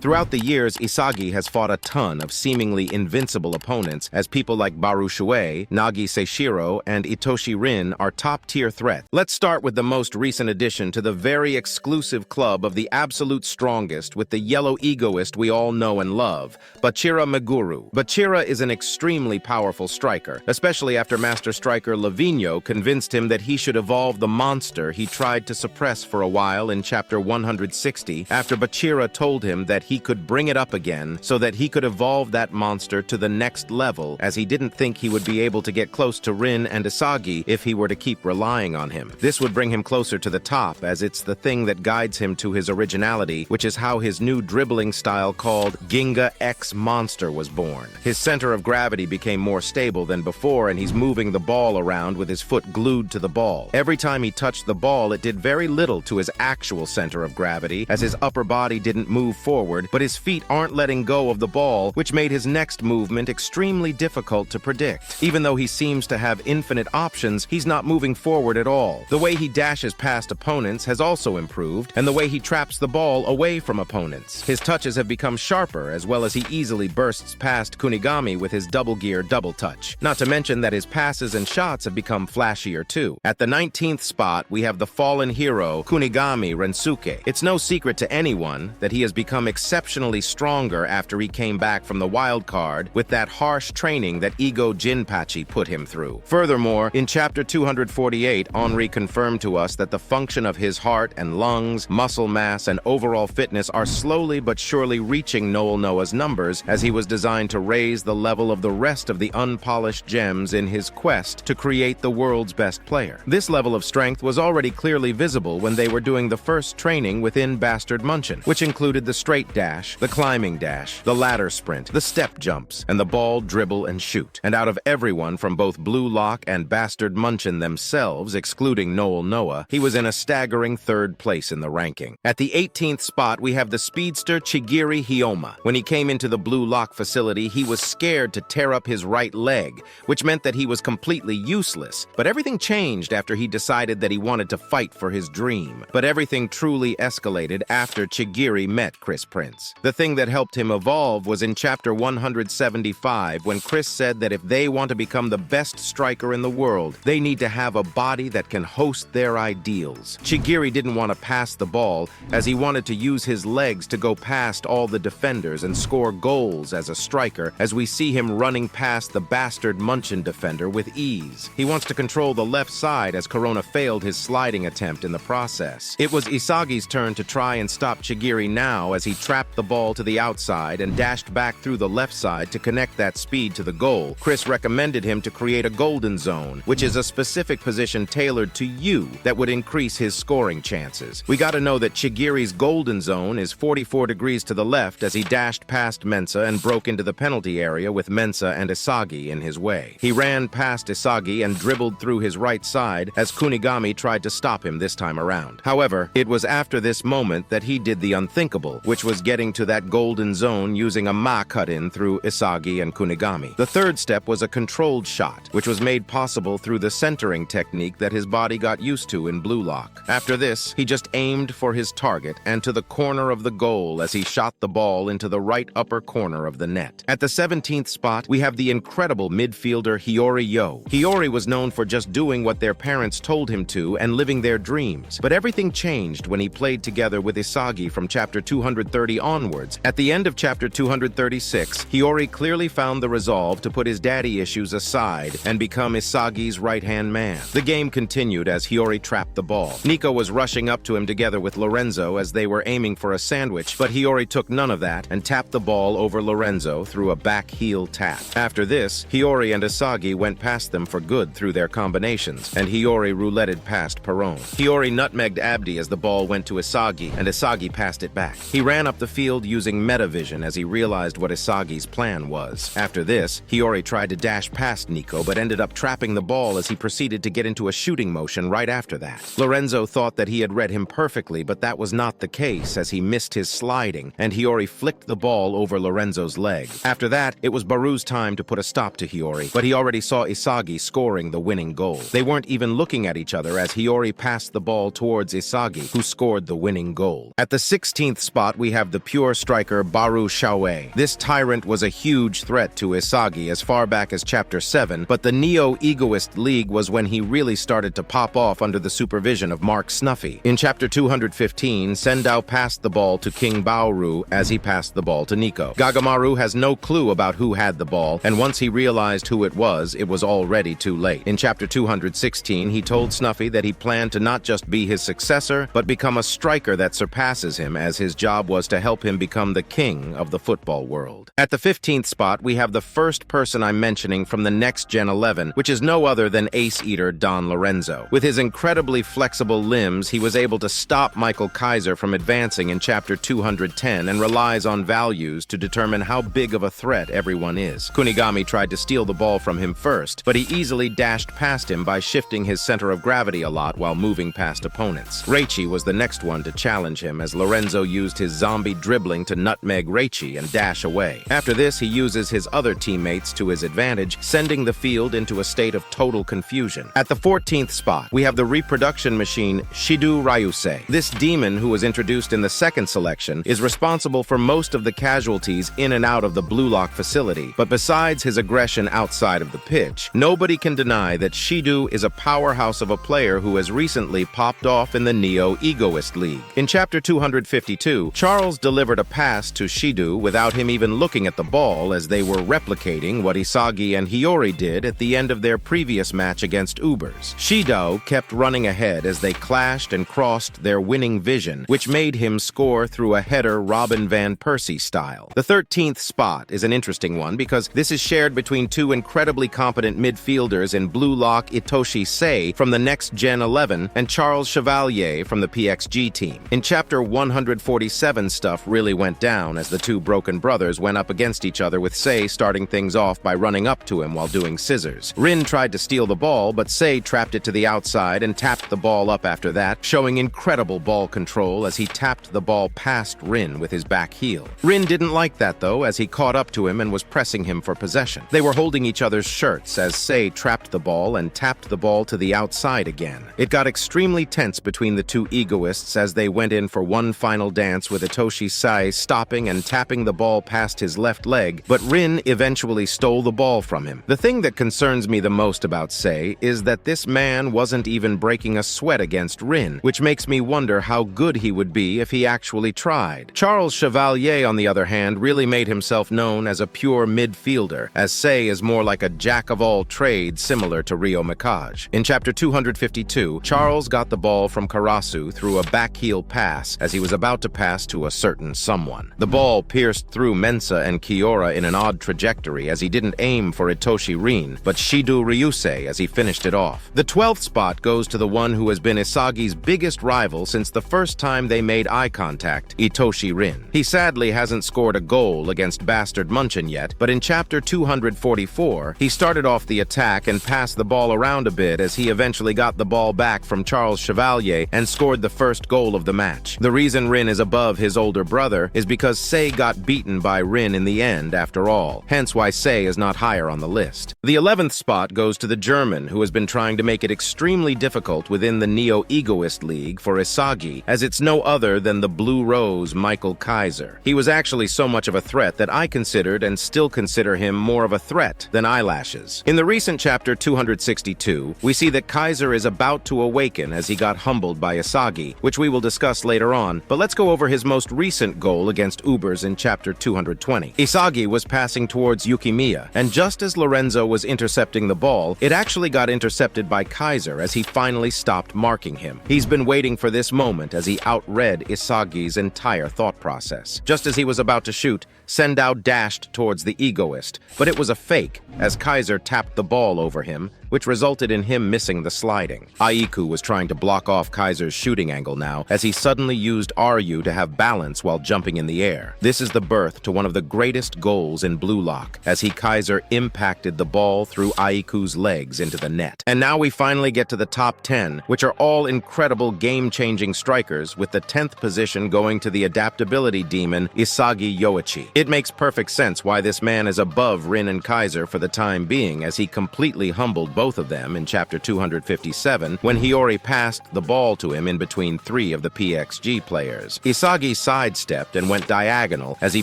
Throughout the years, Isagi has fought a ton of seemingly invincible opponents, as people like Baru Shuei, Nagi Seishiro, and Itoshi Rin are top-tier threats. Let's start with the most recent addition to the very exclusive club of the absolute strongest with the yellow egoist we all know and love, Bachira Meguru. Bachira is an extremely powerful striker, especially after Master Striker Lavinho convinced him that he should evolve the monster he tried to suppress for a while in Chapter 160 after Bachira told him that he could bring it up again so that he could evolve that monster to the next level, as he didn't think he would be able to get close to Rin and Isagi if he were to keep relying on him. This would bring him closer to the top, as it's the thing that guides him to his originality, which is how his new dribbling style called Ginga X Monster was born. His center of gravity became more stable than before, and he's moving the ball around with his foot glued to the ball. Every time he touched the ball, it did very little to his actual center of gravity, as his upper body didn't move forward, but his feet aren't letting go of the ball, which made his next movement extremely difficult to predict. Even though he seems to have infinite options, he's not moving forward at all. The way he dashes past opponents has also improved, and the way he traps the ball away from opponents. His touches have become sharper, as well as he easily bursts past kunigami with his double gear double touch. Not to mention that his passes and shots have become flashier too. At the 19th spot, we have the fallen hero, Kunigami Rensuke. It's no secret to anyone that he has become exceptionally stronger after he came back from the wild card with that harsh training that Ego Jinpachi put him through. Furthermore, in Chapter 248, Henri confirmed to us that the function of his heart and lungs, muscle mass, and overall fitness are slowly but surely reaching Noah's numbers, as he was designed to raise the level of the rest of the unpolished gems in his quest to create the world's best player. This level of strength was already clearly visible when they were doing the first training within Bastard Munchin, which included the straight dash, the climbing dash, the ladder sprint, the step jumps, and the ball dribble and shoot. And out of everyone from both Bluelock and Bastard Munchin themselves, excluding Noah, he was in a staggering third place in the ranking. At the 18th spot, we have the speedster Chigiri Hyoma. When he came into the Bluelock facility, he was scared to tear up his right leg, which meant that he was completely useless. But everything changed after he decided that he wanted to fight for his dream. But everything truly escalated after Chigiri met Chris Prince. The thing that helped him evolve was in Chapter 175, when Chris said that if they want to become the best striker in the world, they need to have a body that can host their ideals. Chigiri didn't want to pass the ball, as he wanted to use his legs to go past all the defenders and score goals as a striker, as we see him running past the Bastard Munchin defender with ease. He wants to control the left side, as Corona failed his sliding attempt in the process. It was Isagi's turn to try and stop Chigiri now, as he trapped the ball to the outside and dashed back through the left side to connect that speed to the goal. Chris recommended him to create a golden zone, which is a specific position tailored to you that would increase his scoring chances. We gotta know that Chigiri's golden zone is 44 degrees to the left, as he dashed past Mensa and broke into the penalty area with Mensa and Isagi in his way. He ran past Isagi and dribbled through his right side, as Kunigami tried to stop him this time around. However, it was after this moment that he did the unthinkable, which was getting to that golden zone using a ma cut-in through Isagi and Kunigami. The third step was a controlled shot, which was made possible through the centering technique that his body got used to in Bluelock. After this, he just aimed for his target and to the corner of the goal as he shot the ball into the right upper corner of the net. At the 17th spot, we have the incredible midfielder Hiyori Yo. Hiyori was known for just doing what their parents told him to and living their dreams, but everything changed when he played together with Isagi from Chapter 230 onwards. At the end of Chapter 236, Hiyori clearly found the resolve to put his daddy issues aside and become Isagi's right-hand man. The game continued as Hiyori trapped the ball. Nico was rushing up to him together with Lorenzo as they were aiming for a sandwich, but Hiyori took none of that and tapped the ball over Lorenzo through a back heel tap. After this, Hiyori and Isagi went past them for good through their combinations, and Hiyori rouletted past Perron. Hiyori nutmegged Abdi as the ball went to Isagi, and Isagi passed it back. He ran up the field using metavision as he realized what Isagi's plan was. After this, Hiyori tried to dash past Nico, but ended up trapping the ball as he proceeded to get into a shooting motion right after that. Lorenzo thought that he had read him perfectly, but that was not the case, as he missed his sliding, and Hiyori flicked the ball over Lorenzo's leg. After that, it was Baru's time to put a stop to Hiyori, but he already saw Isagi scoring the winning goal. They weren't even looking at each other as Hiyori passed the ball towards Isagi, who scored the winning goal. At the 16th spot, we have have the pure striker bluelockanime. This tyrant was a huge threat to Isagi as far back as Chapter 7, but the Neo-Egoist League was when he really started to pop off under the supervision of Mark Snuffy. In Chapter 215, Sendao passed the ball to King Baoru as he passed the ball to Nico. Gagamaru has no clue about who had the ball, and once he realized who it was already too late. In Chapter 216, he told Snuffy that he planned to not just be his successor, but become a striker that surpasses him, as his job was to help him become the king of the football world. At the 15th spot, we have the first person I'm mentioning from the Next Gen 11, which is no other than Ace Eater Don Lorenzo. With his incredibly flexible limbs, he was able to stop Michael Kaiser from advancing in Chapter 210 and relies on values to determine how big of a threat everyone is. Kunigami tried to steal the ball from him first, but he easily dashed past him by shifting his center of gravity a lot while moving past opponents. Reichi was the next one to challenge him as Lorenzo used his zombie dribbling to nutmeg Reichi and dash away. After this, he uses his other teammates to his advantage, sending the field into a state of total confusion. At the 14th spot, we have the reproduction machine Shido Ryusei. This demon, who was introduced in the second selection, is responsible for most of the casualties in and out of the Blue Lock facility, but besides his aggression outside of the pitch, nobody can deny that Shido is a powerhouse of a player who has recently popped off in the Neo-Egoist League. In Chapter 252, Charles delivered a pass to Shido without him even looking at the ball, as they were replicating what Isagi and Hiyori did at the end of their previous match against Ubers. Shido kept running ahead as they clashed and crossed their winning vision, which made him score through a header Robin Van Persie style. The 13th spot is an interesting one because this is shared between two incredibly competent midfielders in bluelock Itoshi Sei from the Next Gen 11 and Charles Chevalier from the PXG team. In Chapter 147, stuff really went down as the two broken brothers went up against each other, with Sei starting things off by running up to him while doing scissors. Rin tried to steal the ball, but Sei trapped it to the outside and tapped the ball up after that, showing incredible ball control as he tapped the ball past Rin with his back heel. Rin didn't like that though, as he caught up to him and was pressing him for possession. They were holding each other's shirts as Sei trapped the ball and tapped the ball to the outside again. It got extremely tense between the two egoists as they went in for one final dance, with Itoshi Sei stopping and tapping the ball past his left leg, but Rin eventually stole the ball from him. The thing that concerns me the most about Sei is that this man wasn't even breaking a sweat against Rin, which makes me wonder how good he would be if he actually tried. Charles Chevalier, on the other hand, really made himself known as a pure midfielder, as Sei is more like a jack-of-all-trades similar to Ryo Mikage. In Chapter 252, Charles got the ball from Karasu through a back-heel pass as he was about to pass to a certain someone. The ball pierced through Mensa and Kiora in an odd trajectory as he didn't aim for Itoshi Rin, but Shido Ryusei as he finished it off. The 12th spot goes to the one who has been Isagi's biggest rival since the first time they made eye contact, Itoshi Rin. He sadly hasn't scored a goal against Bastard Munchin yet, but in Chapter 244, he started off the attack and passed the ball around a bit as he eventually got the ball back from Charles Chevalier and scored the first goal of the match. The reason Rin is above his older brother is because Sei got beaten by Rin in the end after all, hence why Sei is not higher on the list. The 11th spot goes to the German, who has been trying to make it extremely difficult within the Neo-Egoist League for Isagi, as it's no other than the Blue Rose Michael Kaiser. He was actually so much of a threat that I considered and still consider him more of a threat than eyelashes. In the recent Chapter 262, we see that Kaiser is about to awaken as he got humbled by Isagi, which we will discuss later on, but let's go over his most recent goal against Ubers in Chapter 220. Isagi was passing towards Yukimiya, and just as Lorenzo was intercepting the ball, it actually got intercepted by Kaiser as he finally stopped marking him. He's been waiting for this moment as he outread Isagi's entire thought process. Just as he was about to shoot, Sendao dashed towards the egoist, but it was a fake as Kaiser tapped the ball over him, which resulted in him missing the sliding. Aiku was trying to block off Kaiser's shooting angle now, as he suddenly used Ryu to have balance while jumping in the air. This is the birth to one of the greatest goals in Blue Lock, as Kaiser impacted the ball through Aiku's legs into the net. And now we finally get to the top 10, which are all incredible game-changing strikers, with the 10th position going to the adaptability demon Isagiyoichi. It makes perfect sense why this man is above Rin and Kaiser for the time being, as he completely humbled both both of them in chapter 257 when Hiyori passed the ball to him in between 3 of the PXG players. Isagi sidestepped and went diagonal as he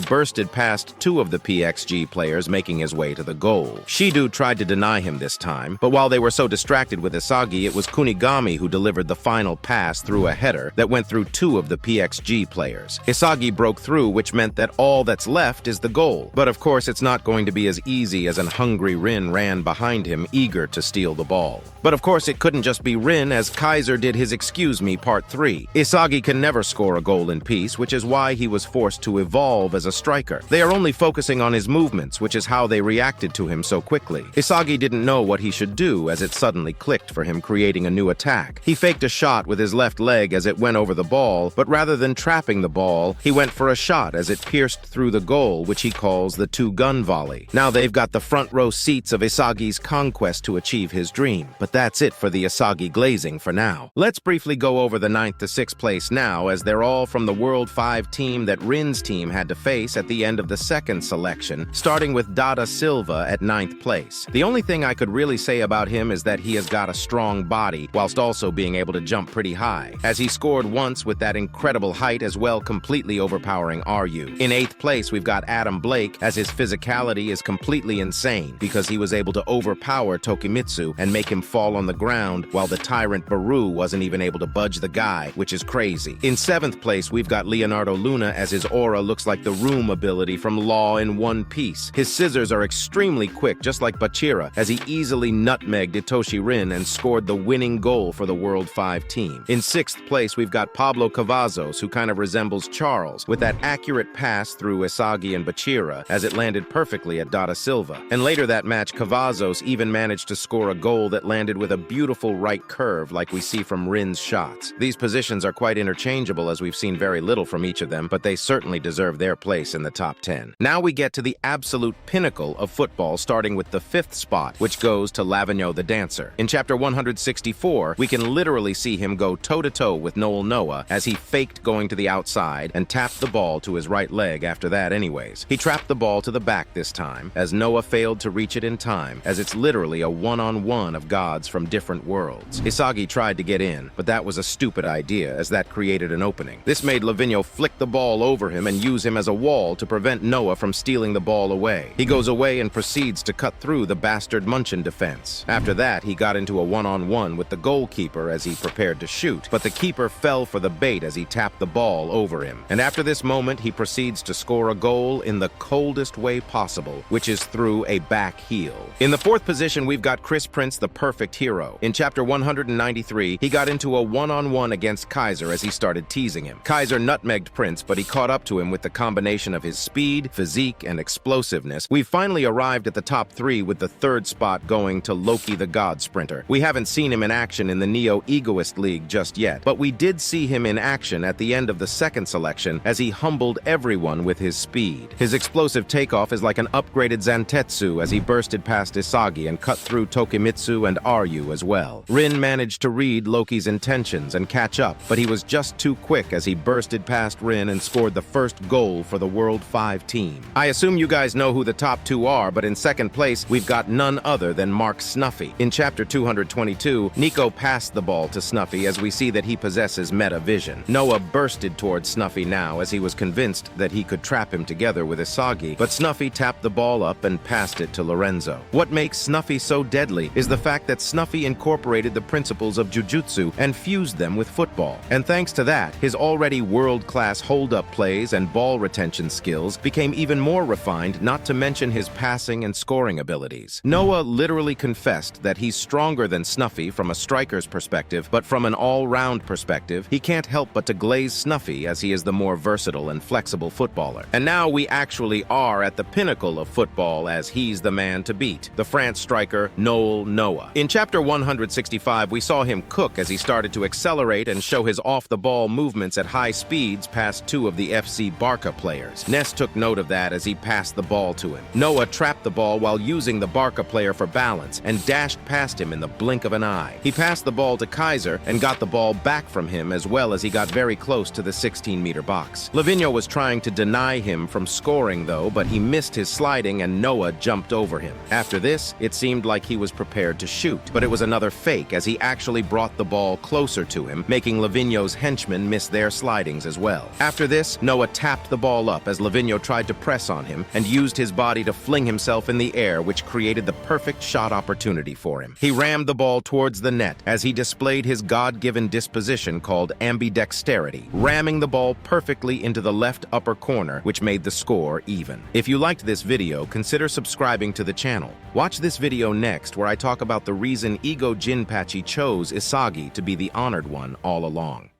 bursted past 2 of the PXG players, making his way to the goal. Shido tried to deny him this time, but while they were so distracted with Isagi, it was Kunigami who delivered the final pass through a header that went through 2 of the PXG players. Isagi broke through, which meant that all that's left is the goal. But of course, it's not going to be as easy as an hungry Rin ran behind him, eager to steal the ball. But of course, it couldn't just be Rin, as Kaiser did his Excuse Me Part 3. Isagi can never score a goal in peace, which is why he was forced to evolve as a striker. They are only focusing on his movements, which is how they reacted to him so quickly. Isagi didn't know what he should do as it suddenly clicked for him, creating a new attack. He faked a shot with his left leg as it went over the ball, but rather than trapping the ball, he went for a shot as it pierced through the goal, which he calls the 2-gun volley. Now they've got the front row seats of Isagi's conquest to achieve his dream. But that's it for the Isagi glazing for now. Let's briefly go over the 9th to 6th place now, as they're all from the World 5 team that Rin's team had to face at the end of the 2nd selection, starting with Dada Silva at 9th place. The only thing I could really say about him is that he has got a strong body, whilst also being able to jump pretty high, as he scored once with that incredible height as well, completely overpowering RU. In 8th place, we've got Adam Blake, as his physicality is completely insane, because he was able to overpower Tokimitsu and make him fall on the ground, while the tyrant Baru wasn't even able to budge the guy, which is crazy. In 7th place, we've got Leonardo Luna, as his aura looks like the Room ability from Law in One Piece. His scissors are extremely quick, just like Bachira, as he easily nutmegged Itoshi Rin and scored the winning goal for the World 5 team. In 6th place, we've got Pablo Cavazos, who kind of resembles Charles, with that accurate pass through Isagi and Bachira, as it landed perfectly at Dada Silva. And later that match, Cavazos even managed to score a goal that landed with a beautiful right curve like we see from Rin's shots. These positions are quite interchangeable, as we've seen very little from each of them, but they certainly deserve their place in the top 10. Now we get to the absolute pinnacle of football, starting with the 5th spot, which goes to Lavigno the Dancer. In chapter 164, we can literally see him go toe-to-toe with Noel Noah as he faked going to the outside and tapped the ball to his right leg after that anyways. He trapped the ball to the back this time, as Noah failed to reach it in time, as it's literally a one-on-one of gods from different worlds. Isagi tried to get in, but that was a stupid idea, as that created an opening. This made Lavigno flick the ball over him and use him as a wall to prevent Noah from stealing the ball away. He goes away and proceeds to cut through the bastard Munchin defense. After that, he got into a one-on-one with the goalkeeper as he prepared to shoot, but the keeper fell for the bait as he tapped the ball over him. And after this moment, he proceeds to score a goal in the coldest way possible, which is through a back heel. In the 4th position, we've got Chris Prince, the perfect hero. In chapter 193, he got into a one-on-one against Kaiser as he started teasing him. Kaiser nutmegged Prince, but he caught up to him with the combination of his speed, physique, and explosiveness. We've finally arrived at the top 3, with the 3rd spot going to Loki the God Sprinter. We haven't seen him in action in the Neo Egoist League just yet, but we did see him in action at the end of the 2nd selection as he humbled everyone with his speed. His explosive takeoff is like an upgraded Zantetsu as he bursted past Isagi and cut through Tokimitsu and Ryu as well. Rin managed to read Loki's intentions and catch up, but he was just too quick as he bursted past Rin and scored the first goal for the World 5 team. I assume you guys know who the top 2 are, but in 2nd place, we've got none other than Mark Snuffy. In chapter 222, Nico passed the ball to Snuffy as we see that he possesses meta vision. Noah bursted towards Snuffy now as he was convinced that he could trap him together with Isagi, but Snuffy tapped the ball up and passed it to Lorenzo. What makes Snuffy so deadly is the fact that Snuffy incorporated the principles of Jujutsu and fused them with football. And thanks to that, his already world-class hold-up plays and ball retention skills became even more refined, not to mention his passing and scoring abilities. Noah literally confessed that he's stronger than Snuffy from a striker's perspective, but from an all-round perspective, he can't help but to glaze Snuffy as he is the more versatile and flexible footballer. And now we actually are at the pinnacle of football, as he's the man to beat, the France striker Noel Noah. In chapter 165, we saw him cook as he started to accelerate and show his off-the-ball movements at high speeds past 2 of the FC Barca players. Ness took note of that as he passed the ball to him. Noah trapped the ball while using the Barca player for balance and dashed past him in the blink of an eye. He passed the ball to Kaiser and got the ball back from him, as well as he got very close to the 16-meter box. Lavigno was trying to deny him from scoring though, but he missed his sliding and Noah jumped over him. After this, it seemed like he was was prepared to shoot, but it was another fake as he actually brought the ball closer to him, making Livigno's henchmen miss their slidings as well. After this, Noah tapped the ball up as Livigno tried to press on him and used his body to fling himself in the air, which created the perfect shot opportunity for him. He rammed the ball towards the net as he displayed his God-given disposition called ambidexterity, ramming the ball perfectly into the left upper corner, which made the score even. If you liked this video, consider subscribing to the channel. Watch this video next where I talk about the reason Ego Jinpachi chose Isagi to be the honored one all along.